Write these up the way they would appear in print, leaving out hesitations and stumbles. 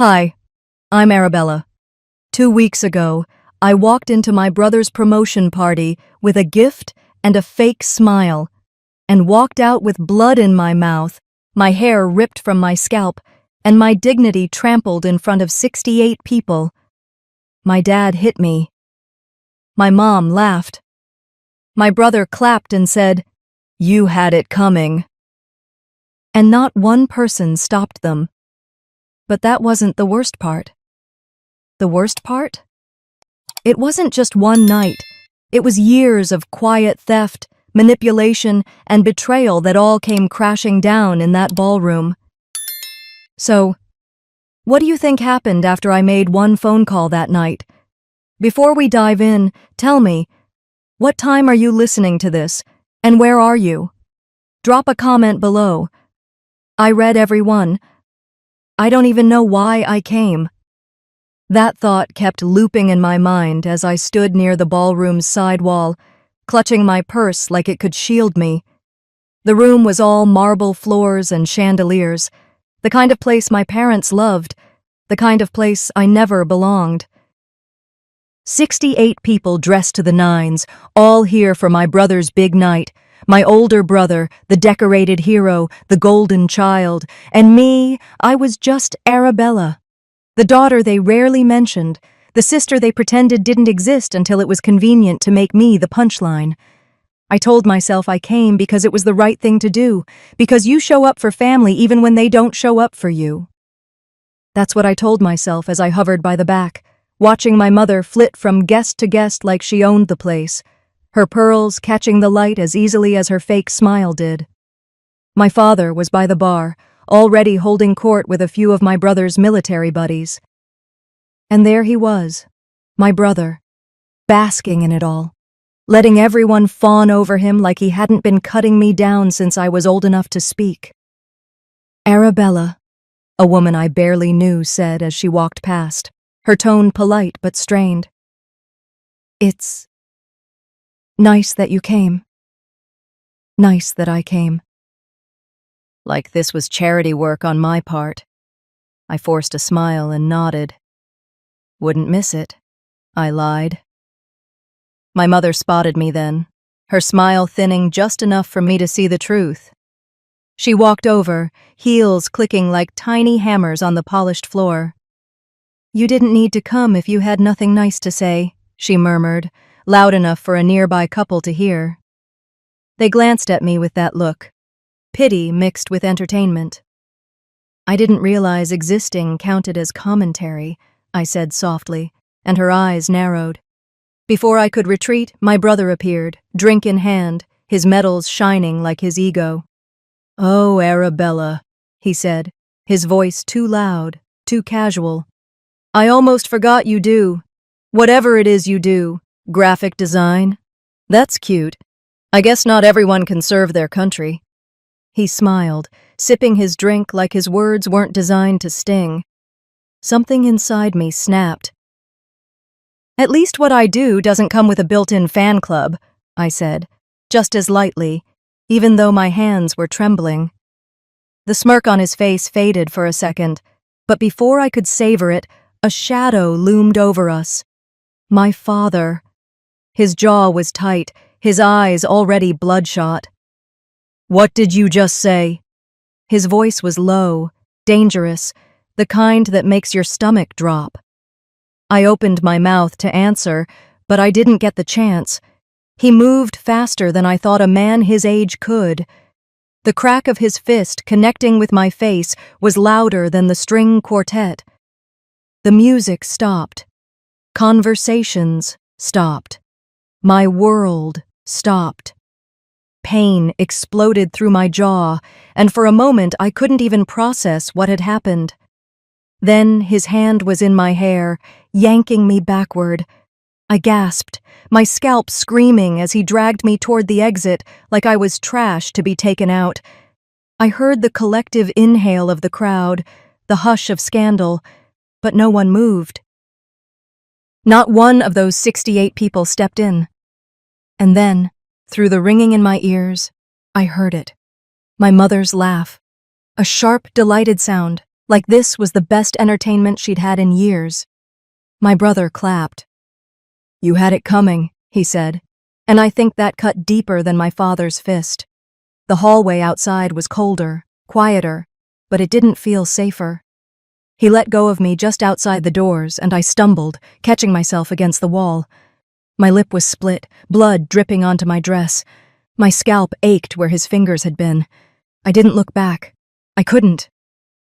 Hi, I'm Arabella. 2 weeks ago, I walked into my brother's promotion party with a gift and a fake smile, and walked out with blood in my mouth, my hair ripped from my scalp, and my dignity trampled in front of 68 people. My dad hit me. My mom laughed. My brother clapped and said, "You had it coming." And not one person stopped them. But that wasn't the worst part. The worst part? It wasn't just one night. It was years of quiet theft, manipulation, and betrayal that all came crashing down in that ballroom. So, what do you think happened after I made one phone call that night? Before we dive in, tell me, what time are you listening to this, and where are you? Drop a comment below. I read every one. I don't even know why I came. That thought kept looping in my mind as I stood near the ballroom's side wall, clutching my purse like it could shield me. The room was all marble floors and chandeliers, the kind of place my parents loved, the kind of place I never belonged. 68 people dressed to the nines, all here for my brother's big night. My older brother, the decorated hero, the golden child, and me, I was just Arabella, the daughter they rarely mentioned, the sister they pretended didn't exist until it was convenient to make me the punchline. I told myself I came because it was the right thing to do, because you show up for family even when they don't show up for you. That's what I told myself as I hovered by the back, watching my mother flit from guest to guest like she owned the place, her pearls catching the light as easily as her fake smile did. My father was by the bar, already holding court with a few of my brother's military buddies. And there he was, my brother, basking in it all, letting everyone fawn over him like he hadn't been cutting me down since I was old enough to speak. "Arabella," a woman I barely knew said as she walked past, her tone polite but strained. "It's nice that you came. Nice that I came." Like this was charity work on my part. I forced a smile and nodded. "Wouldn't miss it," I lied. My mother spotted me then, her smile thinning just enough for me to see the truth. She walked over, heels clicking like tiny hammers on the polished floor. "You didn't need to come if you had nothing nice to say," she murmured, loud enough for a nearby couple to hear. They glanced at me with that look, pity mixed with entertainment. "I didn't realize existing counted as commentary," I said softly, and her eyes narrowed. Before I could retreat, my brother appeared, drink in hand, his medals shining like his ego. "Oh, Arabella," he said, his voice too loud, too casual. "I almost forgot you do. Whatever it is you do. Graphic design? That's cute. I guess not everyone can serve their country." He smiled, sipping his drink like his words weren't designed to sting. Something inside me snapped. "At least what I do doesn't come with a built-in fan club," I said, just as lightly, even though my hands were trembling. The smirk on his face faded for a second, but before I could savor it, a shadow loomed over us. My father. His jaw was tight, his eyes already bloodshot. "What did you just say?" His voice was low, dangerous, the kind that makes your stomach drop. I opened my mouth to answer, but I didn't get the chance. He moved faster than I thought a man his age could. The crack of his fist connecting with my face was louder than the string quartet. The music stopped. Conversations stopped. My world stopped. Pain exploded through my jaw, and for a moment I couldn't even process what had happened. Then his hand was in my hair, yanking me backward. I gasped, my scalp screaming as he dragged me toward the exit like I was trash to be taken out. I heard the collective inhale of the crowd, the hush of scandal, but no one moved. Not one of those 68 people stepped in. And then, through the ringing in my ears, I heard it. My mother's laugh. A sharp, delighted sound, like this was the best entertainment she'd had in years. My brother clapped. "You had it coming," he said, and I think that cut deeper than my father's fist. The hallway outside was colder, quieter, but it didn't feel safer. He let go of me just outside the doors, and I stumbled, catching myself against the wall. My lip was split, blood dripping onto my dress. My scalp ached where his fingers had been. I didn't look back. I couldn't.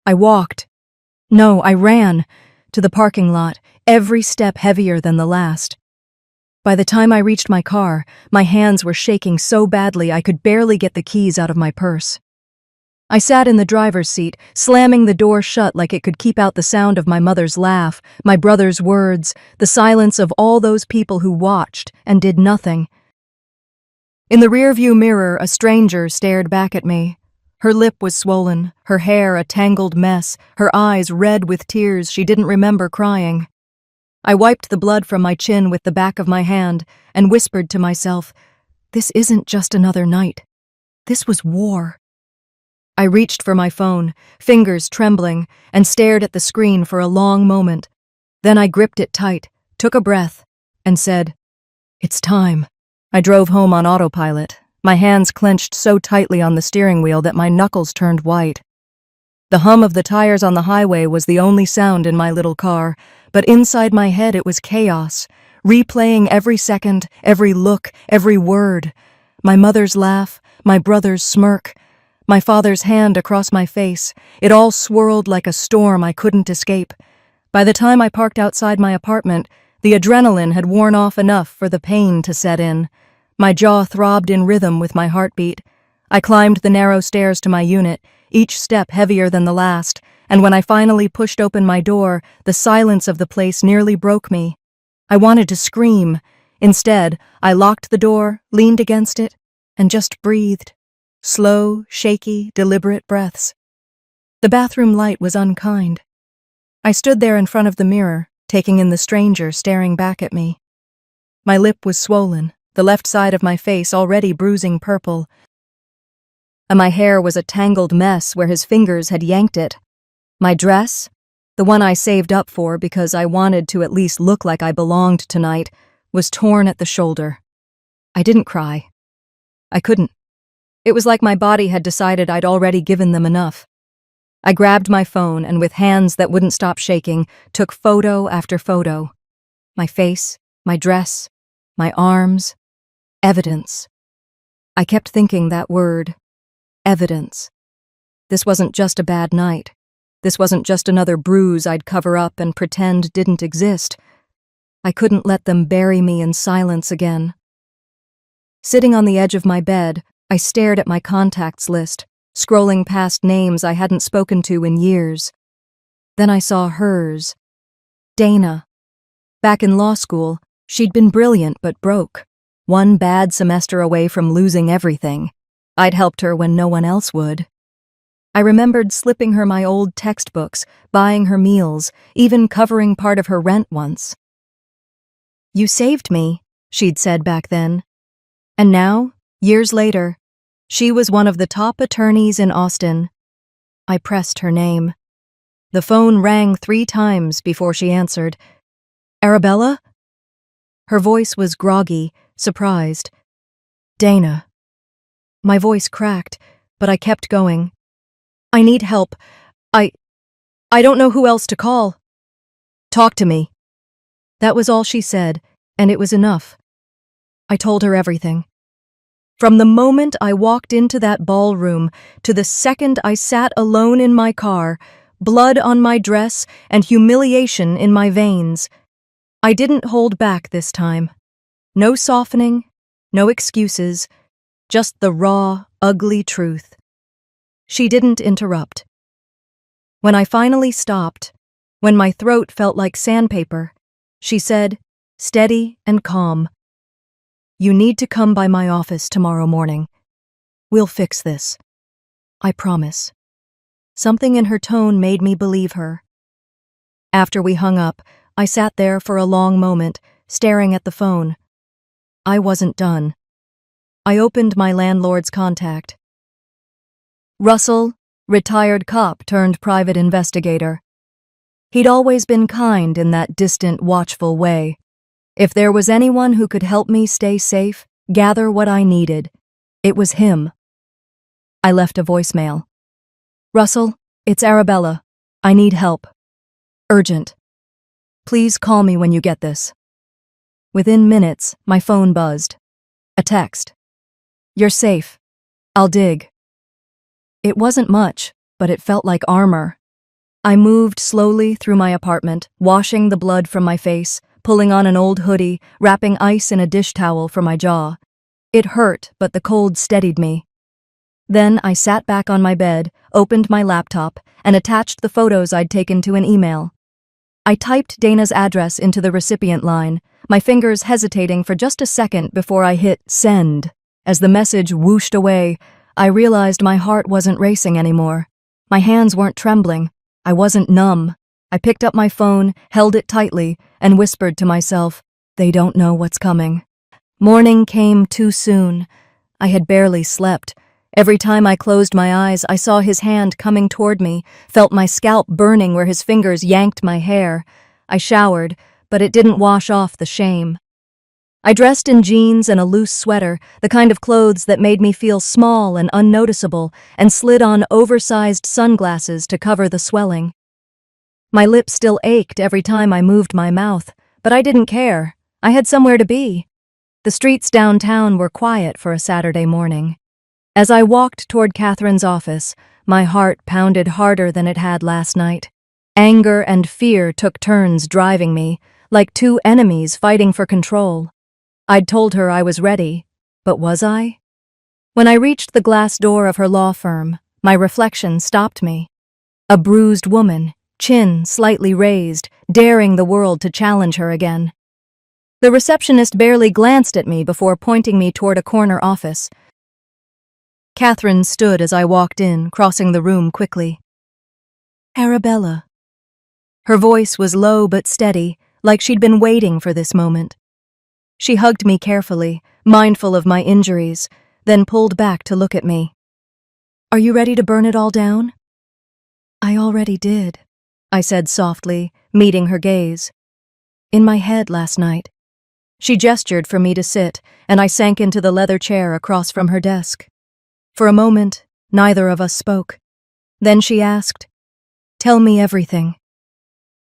I walked. No, I ran to the parking lot, every step heavier than the last. By the time I reached my car, my hands were shaking so badly I could barely get the keys out of my purse. I sat in the driver's seat, slamming the door shut like it could keep out the sound of my mother's laugh, my brother's words, the silence of all those people who watched and did nothing. In the rearview mirror, a stranger stared back at me. Her lip was swollen, her hair a tangled mess, her eyes red with tears she didn't remember crying. I wiped the blood from my chin with the back of my hand and whispered to myself, "This isn't just another night. This was war." I reached for my phone, fingers trembling, and stared at the screen for a long moment. Then I gripped it tight, took a breath, and said, "It's time." I drove home on autopilot, my hands clenched so tightly on the steering wheel that my knuckles turned white. The hum of the tires on the highway was the only sound in my little car, but inside my head it was chaos, replaying every second, every look, every word. My mother's laugh, my brother's smirk, my father's hand across my face. It all swirled like a storm I couldn't escape. By the time I parked outside my apartment, the adrenaline had worn off enough for the pain to set in. My jaw throbbed in rhythm with my heartbeat. I climbed the narrow stairs to my unit, each step heavier than the last, and when I finally pushed open my door, the silence of the place nearly broke me. I wanted to scream. Instead, I locked the door, leaned against it, and just breathed. Slow, shaky, deliberate breaths. The bathroom light was unkind. I stood there in front of the mirror, taking in the stranger staring back at me. My lip was swollen, the left side of my face already bruising purple, and my hair was a tangled mess where his fingers had yanked it. My dress, the one I saved up for because I wanted to at least look like I belonged tonight, was torn at the shoulder. I didn't cry. I couldn't. It was like my body had decided I'd already given them enough. I grabbed my phone and with hands that wouldn't stop shaking, took photo after photo. My face, my dress, my arms. Evidence. I kept thinking that word. Evidence. This wasn't just a bad night. This wasn't just another bruise I'd cover up and pretend didn't exist. I couldn't let them bury me in silence again. Sitting on the edge of my bed, I stared at my contacts list, scrolling past names I hadn't spoken to in years. Then I saw hers. Dana. Back in law school, she'd been brilliant but broke. One bad semester away from losing everything. I'd helped her when no one else would. I remembered slipping her my old textbooks, buying her meals, even covering part of her rent once. "You saved me," she'd said back then. And now, years later, she was one of the top attorneys in Austin. I pressed her name. The phone rang 3 times before she answered. "Arabella?" Her voice was groggy, surprised. "Dana." My voice cracked, but I kept going. "I need help. I don't know who else to call." "Talk to me." That was all she said, and it was enough. I told her everything. From the moment I walked into that ballroom to the second I sat alone in my car, blood on my dress and humiliation in my veins. I didn't hold back this time. No softening, no excuses, just the raw, ugly truth. She didn't interrupt. When I finally stopped, when my throat felt like sandpaper, she said, steady and calm, "You need to come by my office tomorrow morning. We'll fix this. I promise." Something in her tone made me believe her. After we hung up, I sat there for a long moment, staring at the phone. I wasn't done. I opened my landlord's contact. "Russell, retired cop turned private investigator. He'd always been kind in that distant, watchful way. If there was anyone who could help me stay safe, gather what I needed, it was him. I left a voicemail. "Russell, it's Arabella. I need help. Urgent. Please call me when you get this." Within minutes, my phone buzzed. A text. "You're safe. I'll dig." It wasn't much, but it felt like armor. I moved slowly through my apartment, washing the blood from my face, pulling on an old hoodie, wrapping ice in a dish towel for my jaw. It hurt, but the cold steadied me. Then I sat back on my bed, opened my laptop, and attached the photos I'd taken to an email. I typed Dana's address into the recipient line, my fingers hesitating for just a second before I hit send. As the message whooshed away, I realized my heart wasn't racing anymore. My hands weren't trembling. I wasn't numb. I picked up my phone, held it tightly, and whispered to myself, "They don't know what's coming." Morning came too soon. I had barely slept. Every time I closed my eyes, I saw his hand coming toward me, felt my scalp burning where his fingers yanked my hair. I showered, but it didn't wash off the shame. I dressed in jeans and a loose sweater, the kind of clothes that made me feel small and unnoticeable, and slid on oversized sunglasses to cover the swelling. My lips still ached every time I moved my mouth, but I didn't care. I had somewhere to be. The streets downtown were quiet for a Saturday morning. As I walked toward Catherine's office, my heart pounded harder than it had last night. Anger and fear took turns driving me, like two enemies fighting for control. I'd told her I was ready, but was I? When I reached the glass door of her law firm, my reflection stopped me. A bruised woman, chin slightly raised, daring the world to challenge her again. The receptionist barely glanced at me before pointing me toward a corner office. Catherine stood as I walked in, crossing the room quickly. "Arabella." Her voice was low but steady, like she'd been waiting for this moment. She hugged me carefully, mindful of my injuries, then pulled back to look at me. "Are you ready to burn it all down?" "I already did," I said softly, meeting her gaze. "In my head last night." She gestured for me to sit, and I sank into the leather chair across from her desk. For a moment, neither of us spoke. Then she asked, "Tell me everything."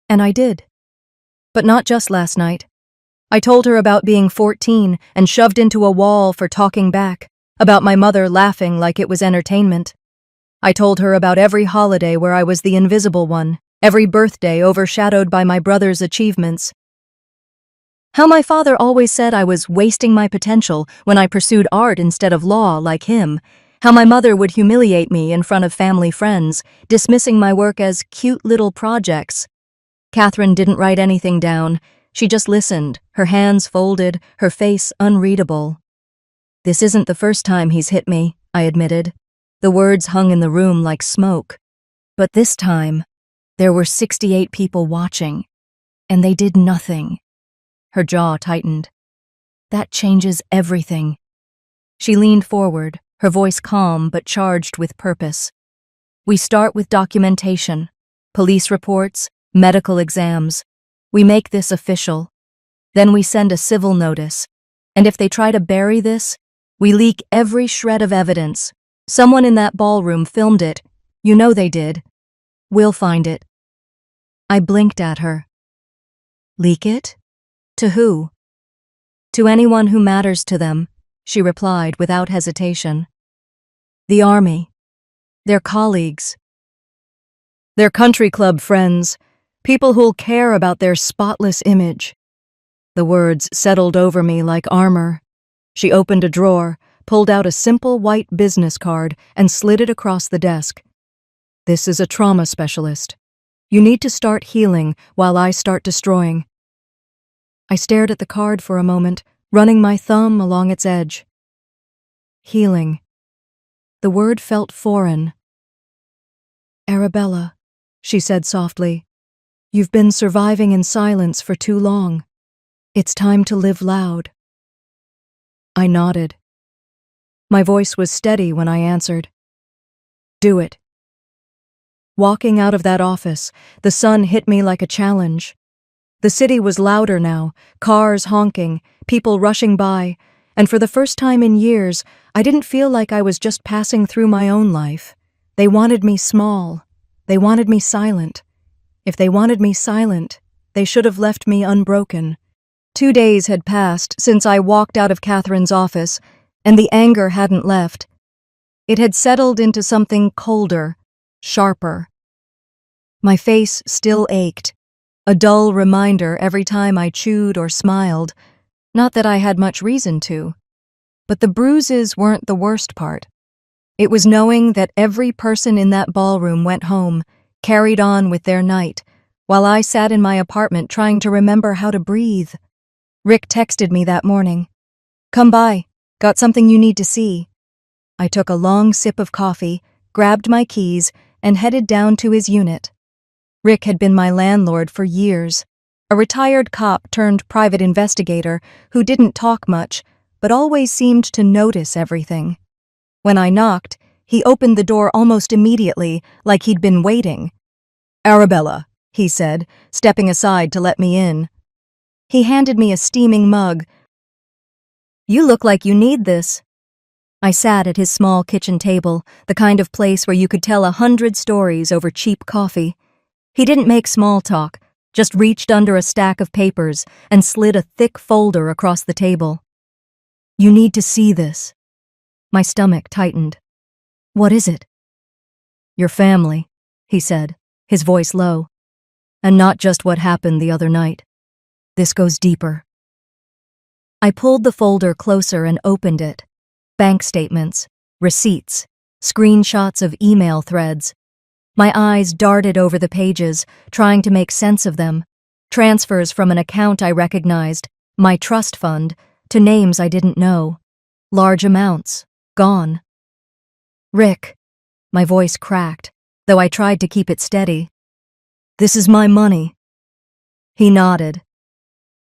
And I did. But not just last night. I told her about being 14 and shoved into a wall for talking back, about my mother laughing like it was entertainment. I told her about every holiday where I was the invisible one, every birthday overshadowed by my brother's achievements. How my father always said I was wasting my potential when I pursued art instead of law like him. How my mother would humiliate me in front of family friends, dismissing my work as cute little projects. Catherine didn't write anything down. She just listened, her hands folded, her face unreadable. "This isn't the first time he's hit me," I admitted. The words hung in the room like smoke. But this time, there were 68 people watching, and they did nothing. Her jaw tightened. "That changes everything." She leaned forward, her voice calm but charged with purpose. "We start with documentation, police reports, medical exams. We make this official. Then we send a civil notice. And if they try to bury this, we leak every shred of evidence. Someone in that ballroom filmed it. You know they did. We'll find it." I blinked at her. "Leak it? To who?" "To anyone who matters to them," she replied without hesitation. "The army. Their colleagues. Their country club friends. People who'll care about their spotless image." The words settled over me like armor. She opened a drawer, pulled out a simple white business card, and slid it across the desk. "This is a trauma specialist. You need to start healing while I start destroying." I stared at the card for a moment, running my thumb along its edge. Healing. The word felt foreign. "Arabella," she said softly, "you've been surviving in silence for too long. It's time to live loud." I nodded. My voice was steady when I answered. "Do it. Walking out of that office, the sun hit me like a challenge. The city was louder now, cars honking, people rushing by, and for the first time in years, I didn't feel like I was just passing through my own life. They wanted me small. They wanted me silent. If they wanted me silent, they should have left me unbroken. 2 days had passed since I walked out of Catherine's office, and the anger hadn't left. It had settled into something colder, sharper. My face still ached, a dull reminder every time I chewed or smiled. Not that I had much reason to. But the bruises weren't the worst part. It was knowing that every person in that ballroom went home, carried on with their night, while I sat in my apartment trying to remember how to breathe. Rick texted me that morning. "Come by, got something you need to see." I took a long sip of coffee, grabbed my keys, and headed down to his unit. Rick had been my landlord for years, a retired cop turned private investigator who didn't talk much, but always seemed to notice everything. When I knocked, he opened the door almost immediately, like he'd been waiting. "Arabella," he said, stepping aside to let me in. He handed me a steaming mug. "You look like you need this." I sat at his small kitchen table, the kind of place where you could tell 100 stories over cheap coffee. He didn't make small talk, just reached under a stack of papers and slid a thick folder across the table. "You need to see this." My stomach tightened. "What is it?" "Your family," he said, his voice low. "And not just what happened the other night. This goes deeper." I pulled the folder closer and opened it. Bank statements, receipts, screenshots of email threads. My eyes darted over the pages, trying to make sense of them. Transfers from an account I recognized, my trust fund, to names I didn't know. Large amounts, gone. "Rick," my voice cracked, though I tried to keep it steady. "This is my money." He nodded.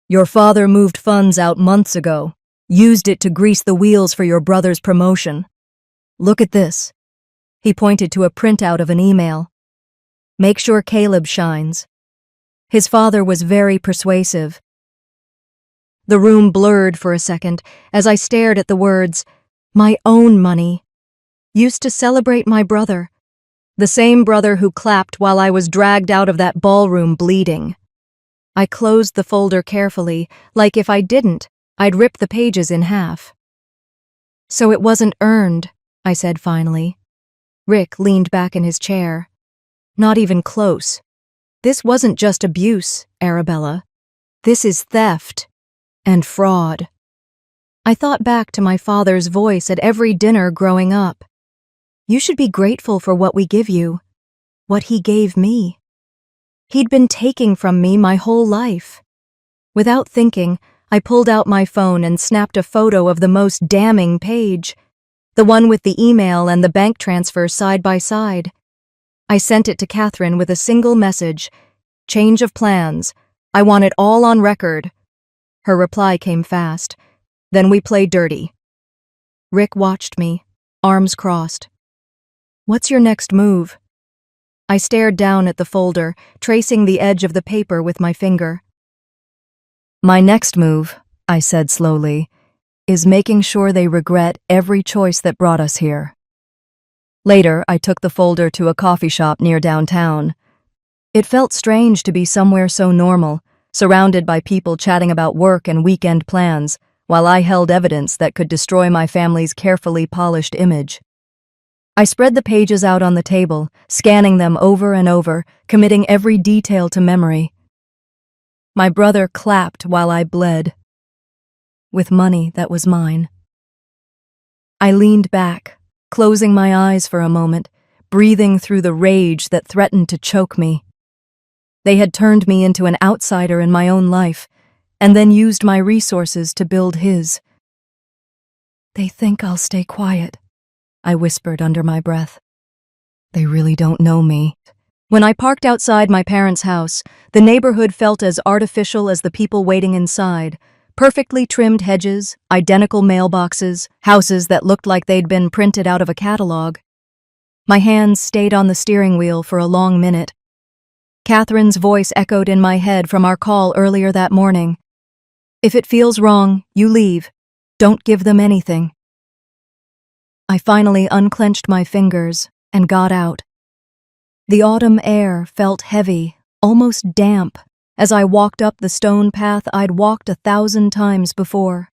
"Your father moved funds out months ago, used it to grease the wheels for your brother's promotion. Look at this." He pointed to a printout of an email. "Make sure Caleb shines." His father was very persuasive. The room blurred for a second as I stared at the words, "My own money." Used to celebrate my brother. The same brother who clapped while I was dragged out of that ballroom bleeding. I closed the folder carefully, like if I didn't, I'd rip the pages in half. "So it wasn't earned," I said finally. Rick leaned back in his chair. "Not even close. This wasn't just abuse, Arabella. This is theft and fraud." I thought back to my father's voice at every dinner growing up. "You should be grateful for what we give you, what he gave me." He'd been taking from me my whole life. Without thinking, I pulled out my phone and snapped a photo of the most damning page, the one with the email and the bank transfer side by side. I sent it to Catherine with a single message, "Change of plans. I want it all on record." Her reply came fast. "Then we play dirty." Rick watched me, arms crossed. "What's your next move?" I stared down at the folder, tracing the edge of the paper with my finger. "My next move," I said slowly, "is making sure they regret every choice that brought us here." Later, I took the folder to a coffee shop near downtown. It felt strange to be somewhere so normal, surrounded by people chatting about work and weekend plans, while I held evidence that could destroy my family's carefully polished image. I spread the pages out on the table, scanning them over and over, committing every detail to memory. My brother clapped while I bled. With money that was mine. I leaned back, closing my eyes for a moment, breathing through the rage that threatened to choke me. They had turned me into an outsider in my own life, and then used my resources to build his. "They think I'll stay quiet," I whispered under my breath. "They really don't know me." When I parked outside my parents' house, the neighborhood felt as artificial as the people waiting inside. Perfectly trimmed hedges, identical mailboxes, houses that looked like they'd been printed out of a catalog. My hands stayed on the steering wheel for a long minute. Catherine's voice echoed in my head from our call earlier that morning. If it feels wrong, you leave. Don't give them anything. I finally unclenched my fingers and got out. The autumn air felt heavy, almost damp, as I walked up the stone path I'd walked 1,000 times before.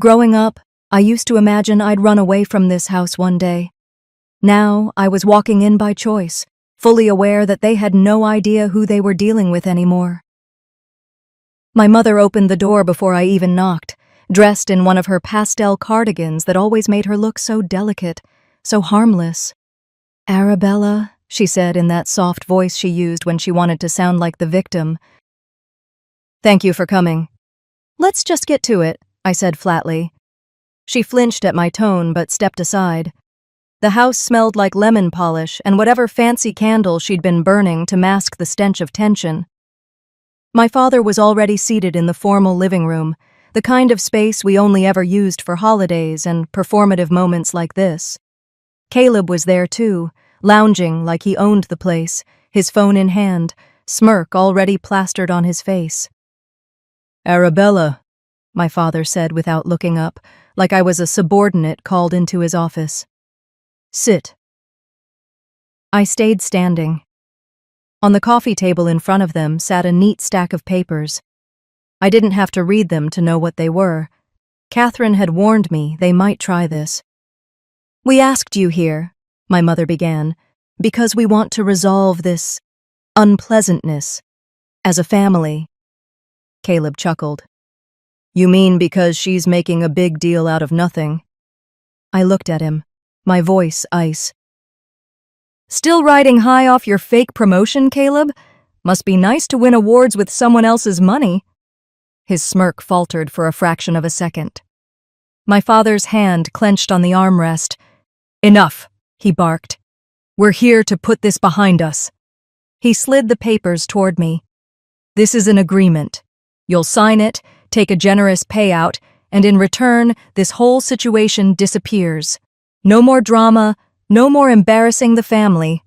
Growing up, I used to imagine I'd run away from this house one day. Now, I was walking in by choice, fully aware that they had no idea who they were dealing with anymore. My mother opened the door before I even knocked, dressed in one of her pastel cardigans that always made her look so delicate, so harmless. "Arabella," she said in that soft voice she used when she wanted to sound like the victim. "Thank you for coming." "Let's just get to it," I said flatly. She flinched at my tone but stepped aside. The house smelled like lemon polish and whatever fancy candle she'd been burning to mask the stench of tension. My father was already seated in the formal living room, the kind of space we only ever used for holidays and performative moments like this. Caleb was there too, lounging like he owned the place, his phone in hand, smirk already plastered on his face. "Arabella," my father said without looking up, like I was a subordinate called into his office. "Sit." I stayed standing. On the coffee table in front of them sat a neat stack of papers. I didn't have to read them to know what they were. Catherine had warned me they might try this. "We asked you here," my mother began, "because we want to resolve this unpleasantness as a family." Caleb chuckled. "You mean because she's making a big deal out of nothing?" I looked at him, my voice ice. "Still riding high off your fake promotion, Caleb? Must be nice to win awards with someone else's money." His smirk faltered for a fraction of a second. My father's hand clenched on the armrest. "Enough," he barked. "We're here to put this behind us." He slid the papers toward me. "This is an agreement. You'll sign it, take a generous payout, and in return, this whole situation disappears. No more drama, no more embarrassing the family."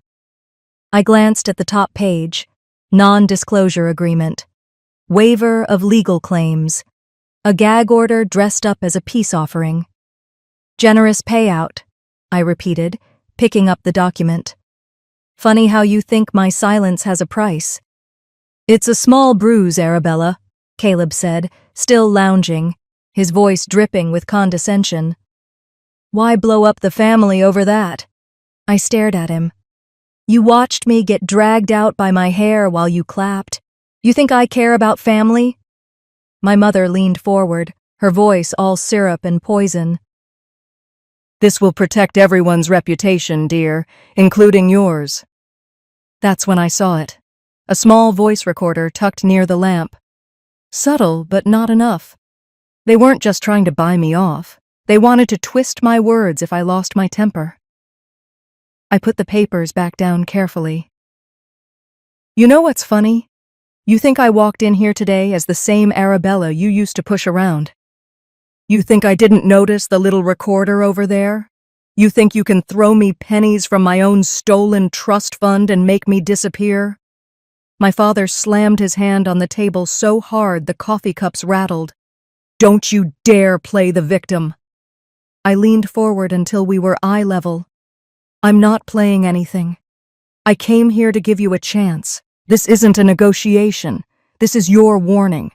I glanced at the top page. Non-disclosure agreement. Waiver of legal claims. A gag order dressed up as a peace offering. "Generous payout," I repeated, picking up the document. "Funny how you think my silence has a price." "It's a small bruise, Arabella," Caleb said, still lounging, his voice dripping with condescension. "Why blow up the family over that?" I stared at him. "You watched me get dragged out by my hair while you clapped. You think I care about family?" My mother leaned forward, her voice all syrup and poison. "This will protect everyone's reputation, dear, including yours." That's when I saw it. A small voice recorder tucked near the lamp. Subtle, but not enough. They weren't just trying to buy me off. They wanted to twist my words if I lost my temper. I put the papers back down carefully. "You know what's funny? You think I walked in here today as the same Arabella you used to push around. You think I didn't notice the little recorder over there? You think you can throw me pennies from my own stolen trust fund and make me disappear?" My father slammed his hand on the table so hard the coffee cups rattled. "Don't you dare play the victim." I leaned forward until we were eye level. "I'm not playing anything. I came here to give you a chance. This isn't a negotiation. This is your warning."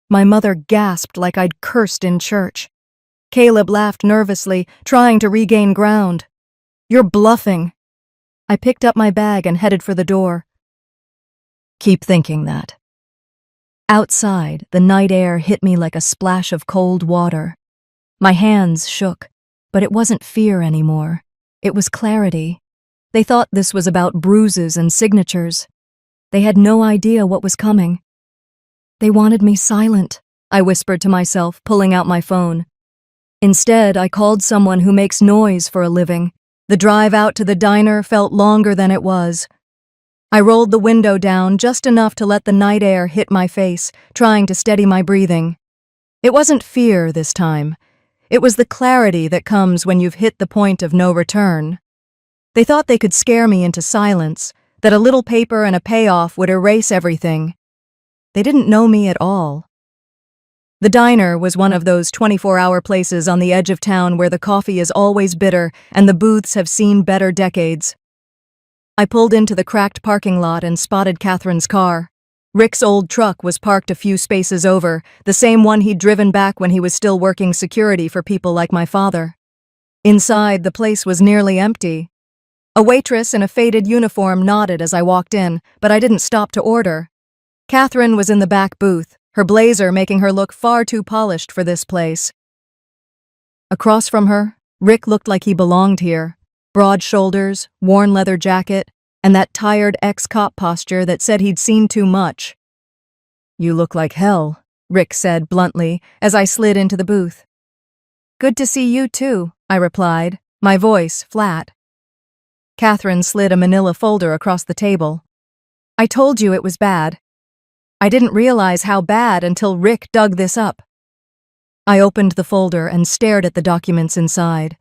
My mother gasped like I'd cursed in church. Caleb laughed nervously, trying to regain ground. "You're bluffing." I picked up my bag and headed for the door. "Keep thinking that." Outside, the night air hit me like a splash of cold water. My hands shook, but it wasn't fear anymore. It was clarity. They thought this was about bruises and signatures. They had no idea what was coming. "They wanted me silent," I whispered to myself, pulling out my phone. Instead, I called someone who makes noise for a living. The drive out to the diner felt longer than it was. I rolled the window down just enough to let the night air hit my face, trying to steady my breathing. It wasn't fear this time. It was the clarity that comes when you've hit the point of no return. They thought they could scare me into silence, that a little paper and a payoff would erase everything. They didn't know me at all. The diner was one of those 24-hour places on the edge of town where the coffee is always bitter and the booths have seen better decades. I pulled into the cracked parking lot and spotted Catherine's car. Rick's old truck was parked a few spaces over, the same one he'd driven back when he was still working security for people like my father. Inside, the place was nearly empty. A waitress in a faded uniform nodded as I walked in, but I didn't stop to order. Catherine was in the back booth, her blazer making her look far too polished for this place. Across from her, Rick looked like he belonged here. Broad shoulders, worn leather jacket, and that tired ex-cop posture that said he'd seen too much. "You look like hell," Rick said bluntly as I slid into the booth. "Good to see you too," I replied, my voice flat. Catherine slid a manila folder across the table. "I told you it was bad. I didn't realize how bad until Rick dug this up." I opened the folder and stared at the documents inside.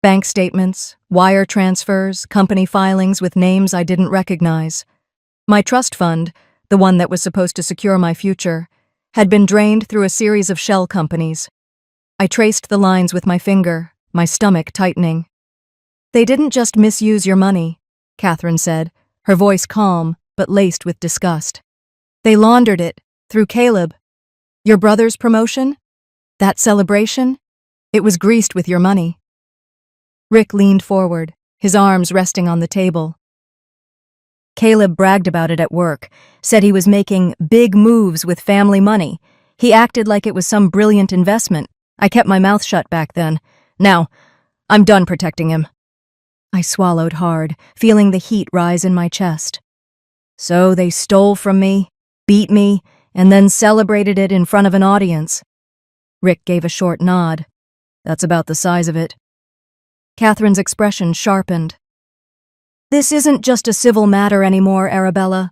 Bank statements, wire transfers, company filings with names I didn't recognize. My trust fund, the one that was supposed to secure my future, had been drained through a series of shell companies. I traced the lines with my finger, my stomach tightening. "They didn't just misuse your money," Catherine said, her voice calm but laced with disgust. "They laundered it, through Caleb. Your brother's promotion? That celebration? It was greased with your money." Rick leaned forward, his arms resting on the table. "Caleb bragged about it at work, said he was making big moves with family money. He acted like it was some brilliant investment. I kept my mouth shut back then. Now, I'm done protecting him." I swallowed hard, feeling the heat rise in my chest. "So they stole from me, beat me, and then celebrated it in front of an audience." Rick gave a short nod. "That's about the size of it." Catherine's expression sharpened. "This isn't just a civil matter anymore, Arabella.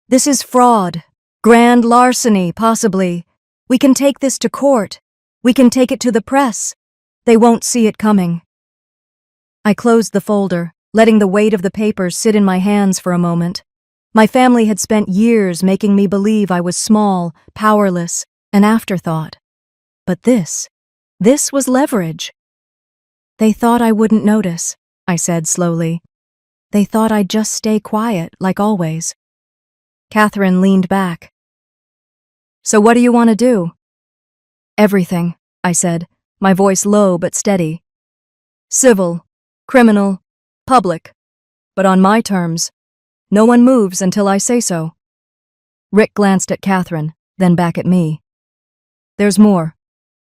This is fraud. Grand larceny, possibly. We can take this to court. We can take it to the press. They won't see it coming." I closed the folder, letting the weight of the papers sit in my hands for a moment. My family had spent years making me believe I was small, powerless, an afterthought. But this was leverage. "They thought I wouldn't notice," I said slowly. "They thought I'd just stay quiet, like always." Catherine leaned back. "So what do you want to do?" "Everything," I said, my voice low but steady. "Civil, criminal, public, but on my terms. No one moves until I say so." Rick glanced at Catherine, then back at me. "There's more.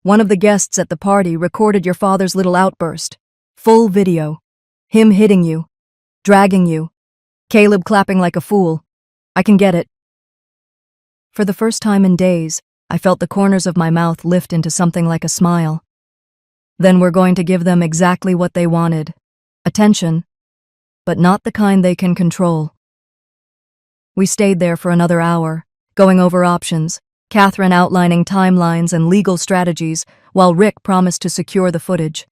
One of the guests at the party recorded your father's little outburst. Full video. Him hitting you, dragging you, Caleb clapping like a fool. I can get it." For the first time in days, I felt the corners of my mouth lift into something like a smile. "Then we're going to give them exactly what they wanted. Attention, but not the kind they can control." We stayed there for another hour, going over options, Catherine outlining timelines and legal strategies, while Rick promised to secure the footage.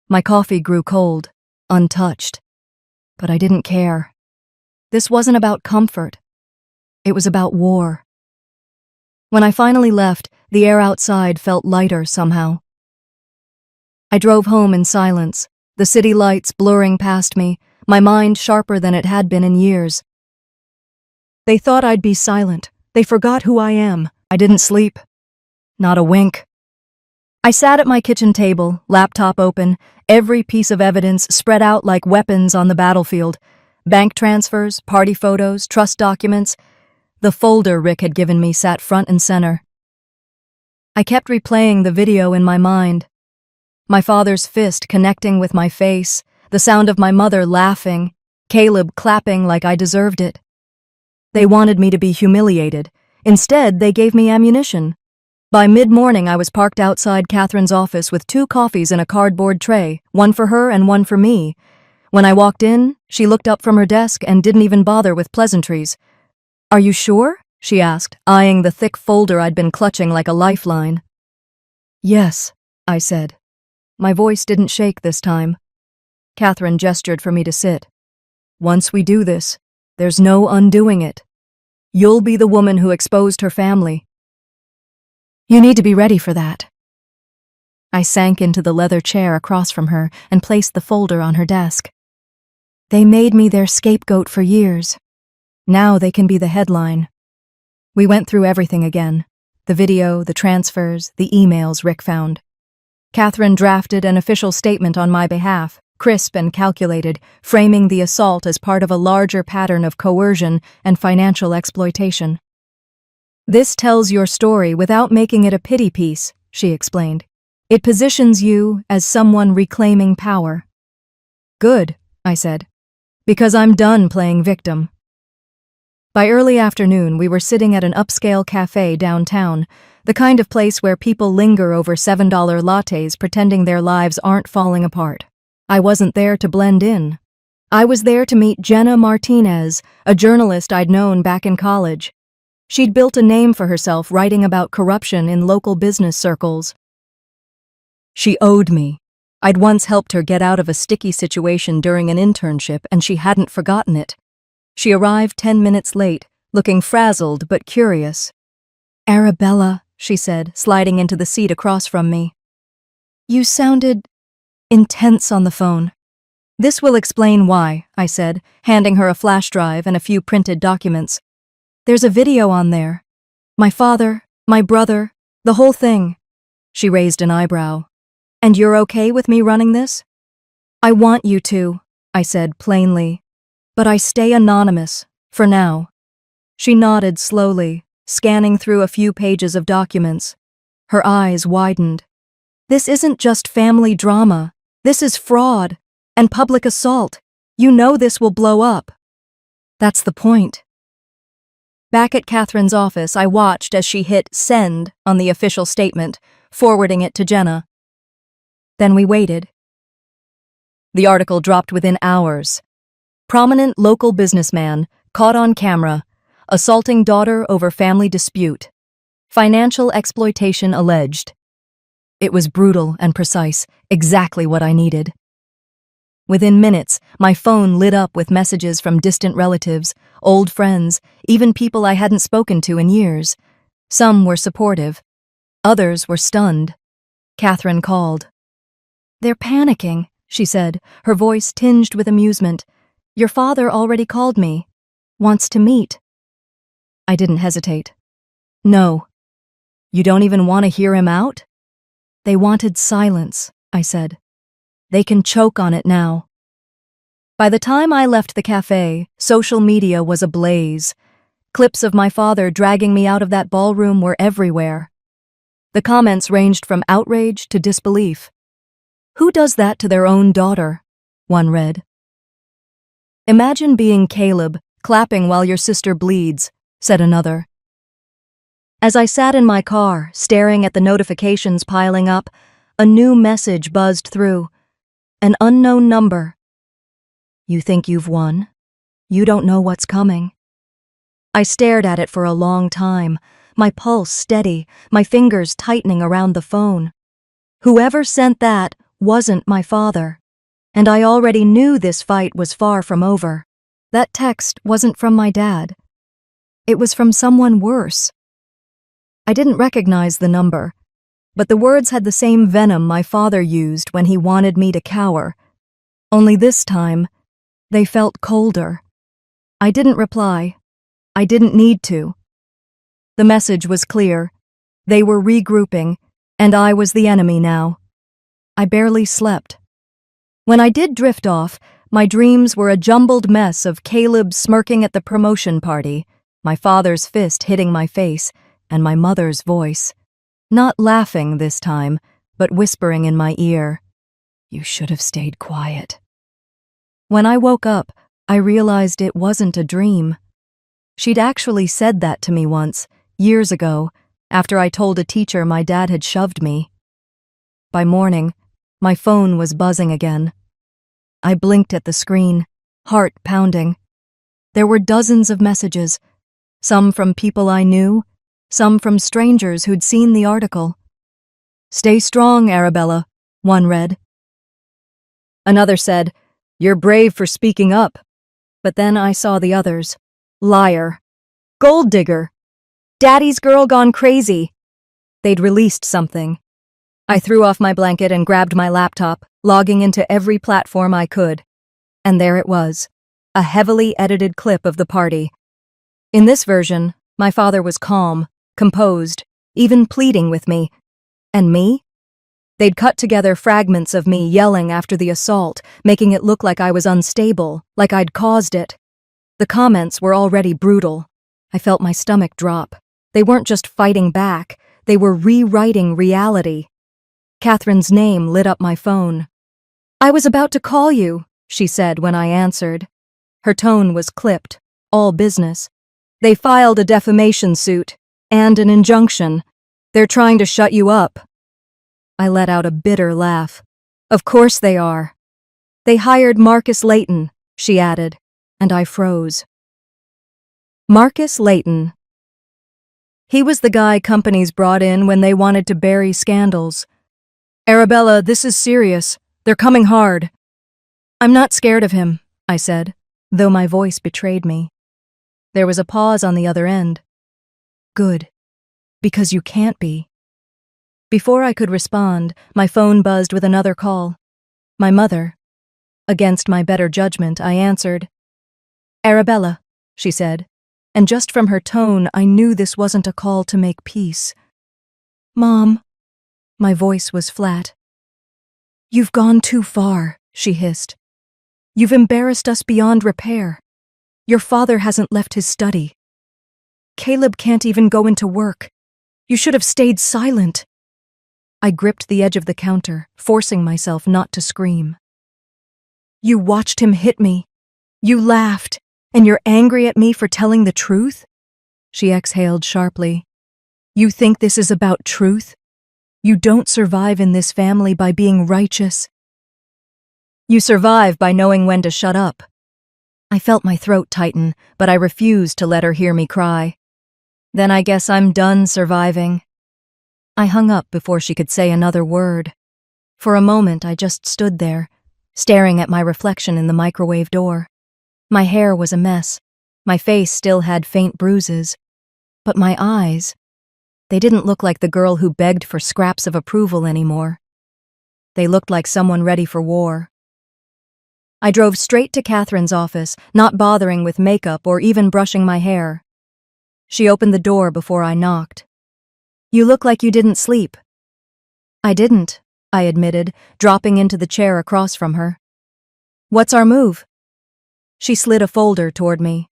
My coffee grew cold, untouched. But I didn't care. This wasn't about comfort. It was about war. When I finally left, the air outside felt lighter somehow. I drove home in silence, the city lights blurring past me, my mind sharper than it had been in years. They thought I'd be silent. They forgot who I am. I didn't sleep. Not a wink. I sat at my kitchen table, laptop open, every piece of evidence spread out like weapons on the battlefield. Bank transfers, party photos, trust documents. The folder Rick had given me sat front and center. I kept replaying the video in my mind. My father's fist connecting with my face, the sound of my mother laughing, Caleb clapping like I deserved it. They wanted me to be humiliated. Instead, they gave me ammunition. By mid-morning, I was parked outside Catherine's office with 2 coffees in a cardboard tray, one for her and one for me. When I walked in, she looked up from her desk and didn't even bother with pleasantries. "Are you sure?" she asked, eyeing the thick folder I'd been clutching like a lifeline. "Yes," I said. My voice didn't shake this time. Catherine gestured for me to sit. Once we do this, there's no undoing it. You'll be the woman who exposed her family. You need to be ready for that. I sank into the leather chair across from her and placed the folder on her desk. They made me their scapegoat for years. Now they can be the headline. We went through everything again. The video, the transfers, the emails Rick found. Catherine drafted an official statement on my behalf, crisp and calculated, framing the assault as part of a larger pattern of coercion and financial exploitation. This tells your story without making it a pity piece, she explained. It positions you as someone reclaiming power. Good, I said, because I'm done playing victim. By early afternoon, we were sitting at an upscale cafe downtown, the kind of place where people linger over $7 lattes pretending their lives aren't falling apart. I wasn't there to blend in. I was there to meet Jenna Martinez, a journalist I'd known back in college. She'd built a name for herself writing about corruption in local business circles. She owed me. I'd once helped her get out of a sticky situation during an internship, and she hadn't forgotten it. She arrived 10 minutes late, looking frazzled but curious. Arabella, she said, sliding into the seat across from me. You sounded intense on the phone. This will explain why, I said, handing her a flash drive and a few printed documents. There's a video on there. My father, my brother, the whole thing. She raised an eyebrow. And you're okay with me running this? I want you to, I said plainly. But I stay anonymous, for now. She nodded slowly, scanning through a few pages of documents. Her eyes widened. This isn't just family drama. This is fraud and public assault. You know this will blow up. That's the point. Back at Catherine's office, I watched as she hit send on the official statement, forwarding it to Jenna. Then we waited. The article dropped within hours. Prominent local businessman caught on camera, assaulting daughter over family dispute. Financial exploitation alleged. It was brutal and precise, exactly what I needed. Within minutes, my phone lit up with messages from distant relatives, old friends, even people I hadn't spoken to in years. Some were supportive. Others were stunned. Catherine called. They're panicking, she said, her voice tinged with amusement. Your father already called me. Wants to meet. I didn't hesitate. No. You don't even want to hear him out? They wanted silence, I said. They can choke on it now. By the time I left the cafe, social media was ablaze. Clips of my father dragging me out of that ballroom were everywhere. The comments ranged from outrage to disbelief. Who does that to their own daughter? One read. Imagine being Caleb, clapping while your sister bleeds, said another. As I sat in my car, staring at the notifications piling up, a new message buzzed through. An unknown number. You think you've won? You don't know what's coming. I stared at it for a long time, my pulse steady, my fingers tightening around the phone. Whoever sent that wasn't my father, and I already knew this fight was far from over. That text wasn't from my dad. It was from someone worse. I didn't recognize the number, but the words had the same venom my father used when he wanted me to cower. Only this time, they felt colder. I didn't reply. I didn't need to. The message was clear. They were regrouping, and I was the enemy now. I barely slept. When I did drift off, my dreams were a jumbled mess of Caleb smirking at the promotion party, my father's fist hitting my face, and my mother's voice. Not laughing this time, but whispering in my ear, "You should have stayed quiet." When I woke up, I realized it wasn't a dream. She'd actually said that to me once, years ago, after I told a teacher my dad had shoved me. By morning, my phone was buzzing again. I blinked at the screen, heart pounding. There were dozens of messages, some from people I knew, some from strangers who'd seen the article. "Stay strong, Arabella," one read. Another said, You're brave for speaking up. But then I saw the others. Liar. Gold digger. Daddy's girl gone crazy. They'd released something. I threw off my blanket and grabbed my laptop, logging into every platform I could. And there it was, a heavily edited clip of the party. In this version, my father was calm, composed, even pleading with me. And me? They'd cut together fragments of me yelling after the assault, making it look like I was unstable, like I'd caused it. The comments were already brutal. I felt my stomach drop. They weren't just fighting back, they were rewriting reality. Catherine's name lit up my phone. "I was about to call you," she said when I answered. Her tone was clipped, all business. "They filed a defamation suit and an injunction. They're trying to shut you up." I let out a bitter laugh. "Of course they are." "They hired Marcus Layton," she added, and I froze. Marcus Layton. He was the guy companies brought in when they wanted to bury scandals. "Arabella, this is serious. They're coming hard." "I'm not scared of him," I said, though my voice betrayed me. There was a pause on the other end. "Good. Because you can't be." Before I could respond, my phone buzzed with another call. My mother. Against my better judgment, I answered. "Arabella," she said, and just from her tone, I knew this wasn't a call to make peace. "Mom." My voice was flat. "You've gone too far," she hissed. "You've embarrassed us beyond repair. Your father hasn't left his study. Caleb can't even go into work. You should have stayed silent." I gripped the edge of the counter, forcing myself not to scream. "You watched him hit me. You laughed, and you're angry at me for telling the truth?" She exhaled sharply. "You think this is about truth? You don't survive in this family by being righteous. You survive by knowing when to shut up." I felt my throat tighten, but I refused to let her hear me cry. "Then I guess I'm done surviving." I hung up before she could say another word. For a moment, I just stood there, staring at my reflection in the microwave door. My hair was a mess. My face still had faint bruises. But my eyes, they didn't look like the girl who begged for scraps of approval anymore. They looked like someone ready for war. I drove straight to Catherine's office, not bothering with makeup or even brushing my hair. She opened the door before I knocked. "You look like you didn't sleep." "I didn't," I admitted, dropping into the chair across from her. "What's our move?" She slid a folder toward me.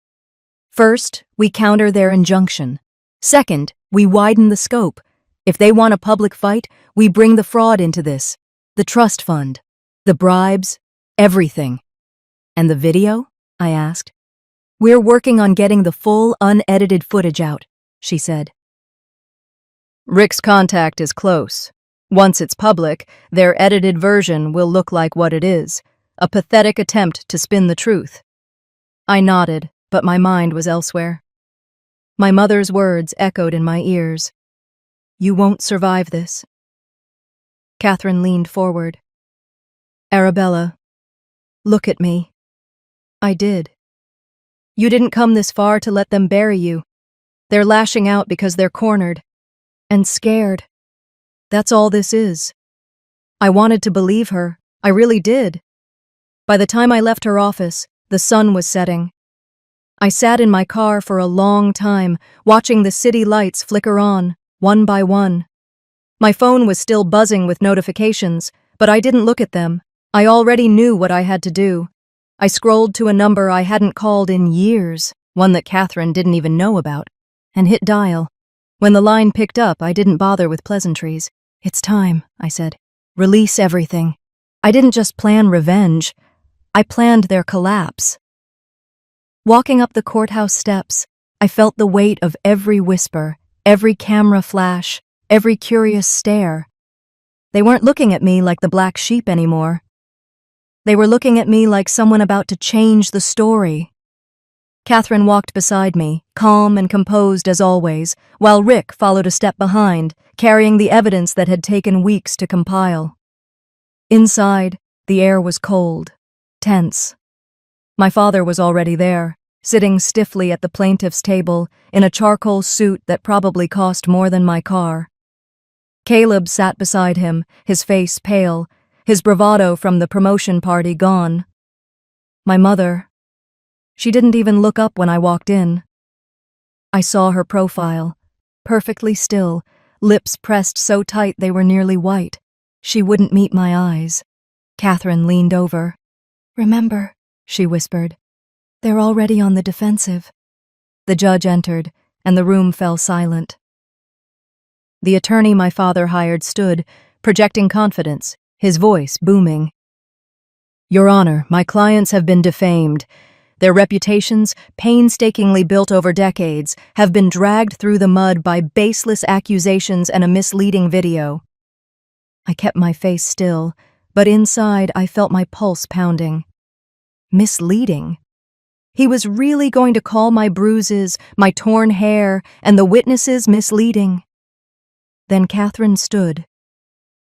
"First, we counter their injunction. Second, we widen the scope. If they want a public fight, we bring the fraud into this. The trust fund. The bribes. Everything." "And the video?" I asked. "We're working on getting the full, unedited footage out," she said. "Rick's contact is close. Once it's public, their edited version will look like what it is, a pathetic attempt to spin the truth." I nodded, but my mind was elsewhere. My mother's words echoed in my ears. "You won't survive this." Catherine leaned forward. "Arabella, look at me." I did. "You didn't come this far to let them bury you. They're lashing out because they're cornered. And scared. That's all this is." I wanted to believe her. I really did. By the time I left her office, the sun was setting. I sat in my car for a long time, watching the city lights flicker on, one by one. My phone was still buzzing with notifications, but I didn't look at them. I already knew what I had to do. I scrolled to a number I hadn't called in years, one that Catherine didn't even know about, and hit dial. When the line picked up, I didn't bother with pleasantries. "It's time," I said. "Release everything." I didn't just plan revenge. I planned their collapse. Walking up the courthouse steps, I felt the weight of every whisper, every camera flash, every curious stare. They weren't looking at me like the black sheep anymore. They were looking at me like someone about to change the story. Catherine walked beside me, calm and composed as always, while Rick followed a step behind, carrying the evidence that had taken weeks to compile. Inside, the air was cold, tense. My father was already there, sitting stiffly at the plaintiff's table in a charcoal suit that probably cost more than my car. Caleb sat beside him, his face pale, his bravado from the promotion party gone. My mother, she didn't even look up when I walked in. I saw her profile, perfectly still, lips pressed so tight they were nearly white. She wouldn't meet my eyes. Catherine leaned over. "Remember," she whispered, "they're already on the defensive." The judge entered, and the room fell silent. The attorney my father hired stood, projecting confidence, his voice booming. "Your Honor, my clients have been defamed. Their reputations, painstakingly built over decades, have been dragged through the mud by baseless accusations and a misleading video." I kept my face still, but inside I felt my pulse pounding. Misleading? He was really going to call my bruises, my torn hair, and the witnesses misleading? Then Catherine stood.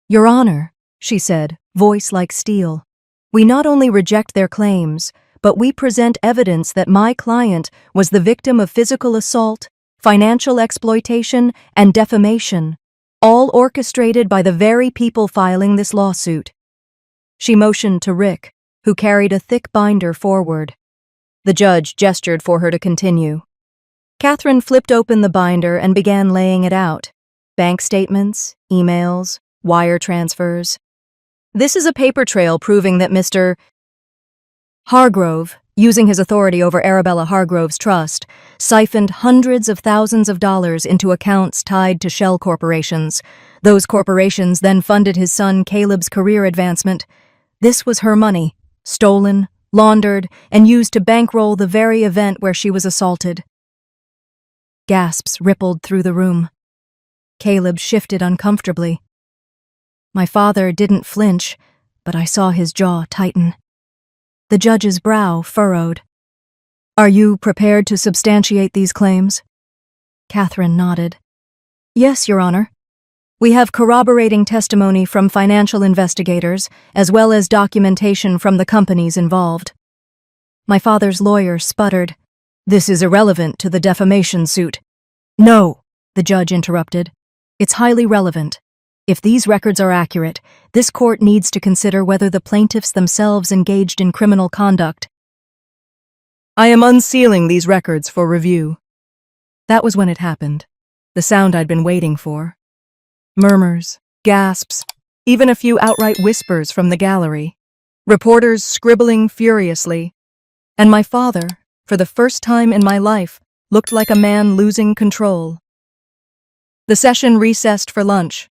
"Your Honor," she said, voice like steel, "we not only reject their claims, but we present evidence that my client was the victim of physical assault, financial exploitation, and defamation, all orchestrated by the very people filing this lawsuit." She motioned to Rick, who carried a thick binder forward. The judge gestured for her to continue. Catherine flipped open the binder and began laying it out. Bank statements, emails, wire transfers. "This is a paper trail proving that Mr. Hargrove, using his authority over Arabella Hargrove's trust, siphoned hundreds of thousands of dollars into accounts tied to shell corporations. Those corporations then funded his son Caleb's career advancement. This was her money, stolen, laundered, and used to bankroll the very event where she was assaulted." Gasps rippled through the room. Caleb shifted uncomfortably. My father didn't flinch, but I saw his jaw tighten. The judge's brow furrowed. "Are you prepared to substantiate these claims?" Catherine nodded. "Yes, Your Honor. We have corroborating testimony from financial investigators, as well as documentation from the companies involved." My father's lawyer sputtered. "This is irrelevant to the defamation suit." "No," the judge interrupted. "It's highly relevant. If these records are accurate, this court needs to consider whether the plaintiffs themselves engaged in criminal conduct." "I am unsealing these records for review." That was when it happened, the sound I'd been waiting for. Murmurs, gasps, even a few outright whispers from the gallery. Reporters scribbling furiously. And my father, for the first time in my life, looked like a man losing control. The session recessed for lunch.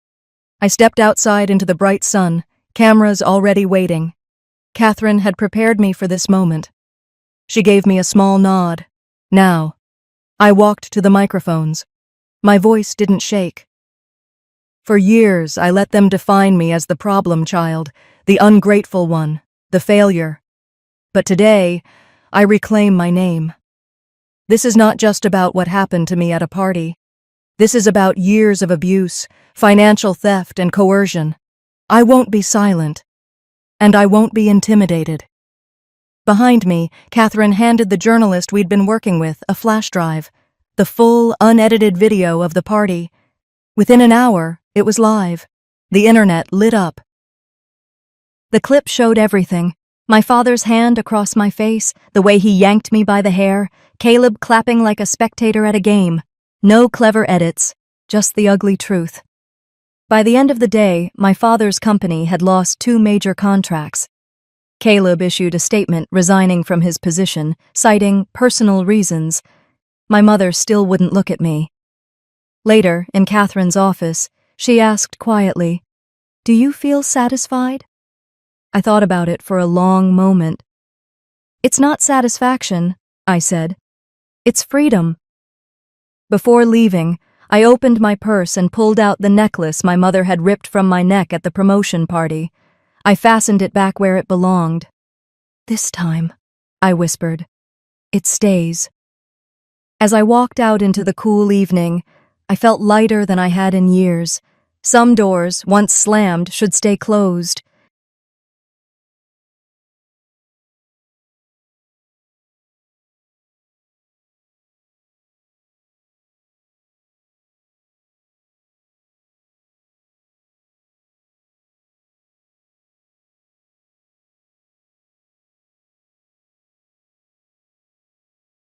I stepped outside into the bright sun, cameras already waiting. Catherine had prepared me for this moment. She gave me a small nod. Now. I walked to the microphones. My voice didn't shake. For years, I let them define me as the problem child, the ungrateful one, the failure. But today, I reclaim my name. This is not just about what happened to me at a party. This is about years of abuse, financial theft, and coercion. I won't be silent. And I won't be intimidated. Behind me, Catherine handed the journalist we'd been working with a flash drive, the full, unedited video of the party. Within an hour, it was live. The internet lit up. The clip showed everything. My father's hand across my face, the way he yanked me by the hair, Caleb clapping like a spectator at a game. No clever edits, just the ugly truth. By the end of the day, my father's company had lost 2 major contracts. Caleb issued a statement resigning from his position, citing personal reasons. My mother still wouldn't look at me. Later, in Catherine's office, she asked quietly, "Do you feel satisfied?" I thought about it for a long moment. "It's not satisfaction," I said. "It's freedom." Before leaving, I opened my purse and pulled out the necklace my mother had ripped from my neck at the promotion party. I fastened it back where it belonged. "This time," I whispered, "it stays." As I walked out into the cool evening, I felt lighter than I had in years. Some doors, once slammed, should stay closed.